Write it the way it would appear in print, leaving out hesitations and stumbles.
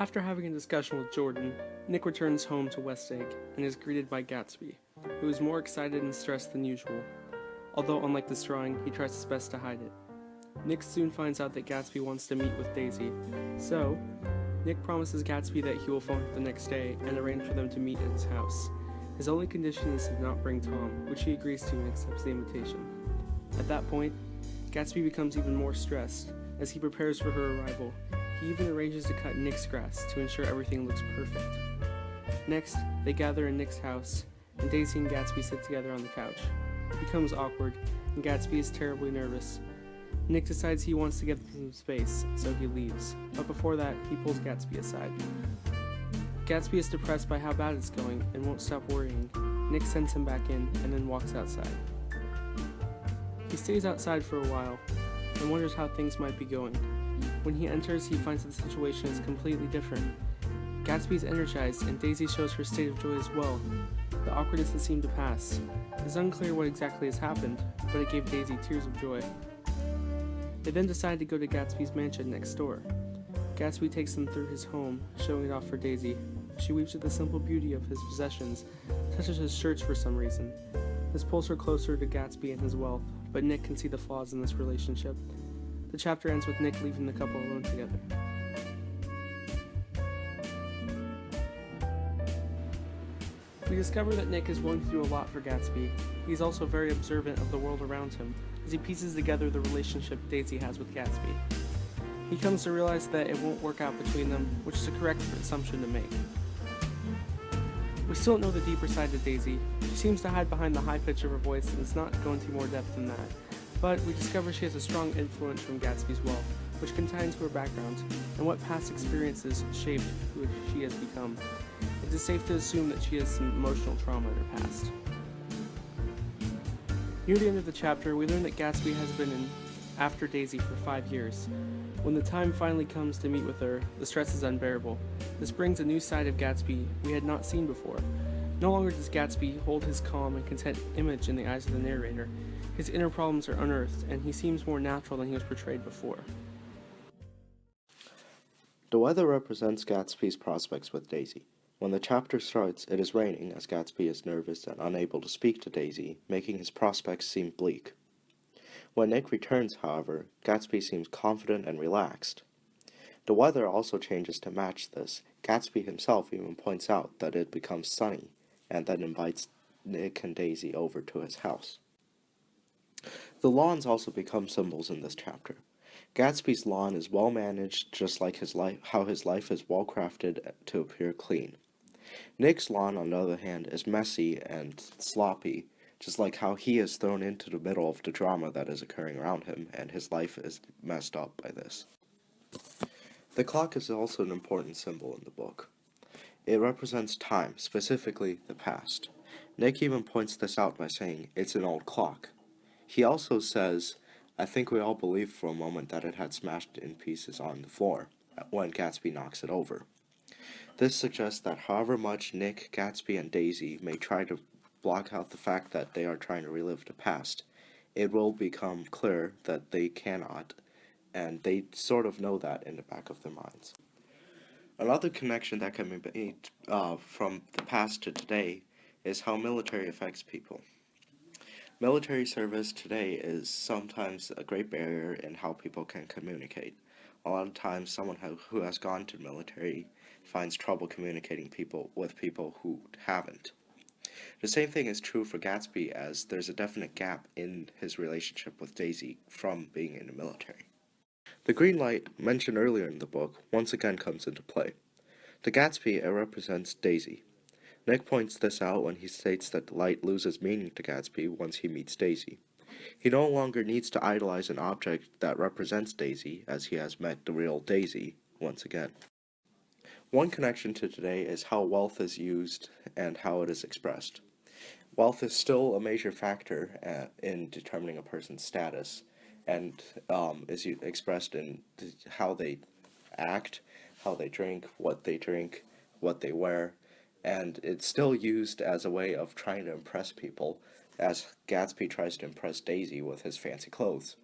After having a discussion with Jordan, Nick returns home to West Egg and is greeted by Gatsby, who is more excited and stressed than usual. Although unlike this drawing, he tries his best to hide it. Nick soon finds out that Gatsby wants to meet with Daisy, so Nick promises Gatsby that he will phone her the next day and arrange for them to meet at his house. His only condition is to not bring Tom, which he agrees to and accepts the invitation. At that point, Gatsby becomes even more stressed as he prepares for her arrival. He even arranges to cut Nick's grass to ensure everything looks perfect. Next, they gather in Nick's house, and Daisy and Gatsby sit together on the couch. It becomes awkward, and Gatsby is terribly nervous. Nick decides he wants to give them some space, so he leaves, but before that, he pulls Gatsby aside. Gatsby is depressed by how bad it's going and won't stop worrying. Nick sends him back in and then walks outside. He stays outside for a while and wonders how things might be going. When he enters, he finds that the situation is completely different. Gatsby is energized and Daisy shows her state of joy as well. The awkwardness has seemed to pass. It's unclear what exactly has happened, but it gave Daisy tears of joy. They then decide to go to Gatsby's mansion next door. Gatsby takes them through his home, showing it off for Daisy. She weeps at the simple beauty of his possessions, such as his shirts for some reason. This pulls her closer to Gatsby and his wealth, but Nick can see the flaws in this relationship. The chapter ends with Nick leaving the couple alone together. We discover that Nick is willing to do a lot for Gatsby. He's also very observant of the world around him, as he pieces together the relationship Daisy has with Gatsby. He comes to realize that it won't work out between them, which is a correct assumption to make. We still don't know the deeper side to Daisy. She seems to hide behind the high pitch of her voice and is not going into more depth than that. But we discover she has a strong influence from Gatsby's wealth, which can tie into her background and what past experiences shaped who she has become. It is safe to assume that she has some emotional trauma in her past. Near the end of the chapter, we learn that Gatsby has been after Daisy for 5 years. When the time finally comes to meet with her, the stress is unbearable. This brings a new side of Gatsby we had not seen before. No longer does Gatsby hold his calm and content image in the eyes of the narrator. His inner problems are unearthed, and he seems more natural than he was portrayed before. The weather represents Gatsby's prospects with Daisy. When the chapter starts, it is raining as Gatsby is nervous and unable to speak to Daisy, making his prospects seem bleak. When Nick returns, however, Gatsby seems confident and relaxed. The weather also changes to match this. Gatsby himself even points out that it becomes sunny, and then invites Nick and Daisy over to his house. The lawns also become symbols in this chapter. Gatsby's lawn is well managed, just like how his life is well crafted to appear clean. Nick's lawn, on the other hand, is messy and sloppy, just like how he is thrown into the middle of the drama that is occurring around him, and his life is messed up by this. The clock is also an important symbol in the book. It represents time, specifically the past. Nick even points this out by saying, "It's an old clock." He also says, "I think we all believed for a moment that it had smashed in pieces on the floor when Gatsby knocks it over." This suggests that however much Nick, Gatsby, and Daisy may try to block out the fact that they are trying to relive the past, it will become clear that they cannot, and they sort of know that in the back of their minds. Another connection that can be made from the past to today is how military affects people. Military service today is sometimes a great barrier in how people can communicate. A lot of times someone who has gone to the military finds trouble communicating with people who haven't. The same thing is true for Gatsby, as there's a definite gap in his relationship with Daisy from being in the military. The green light, mentioned earlier in the book, once again comes into play. To Gatsby, it represents Daisy. Nick points this out when he states that the light loses meaning to Gatsby once he meets Daisy. He no longer needs to idolize an object that represents Daisy, as he has met the real Daisy once again. One connection to today is how wealth is used and how it is expressed. Wealth is still a major factor in determining a person's status, and is expressed in how they act, how they drink, what they wear, and it's still used as a way of trying to impress people, as Gatsby tries to impress Daisy with his fancy clothes.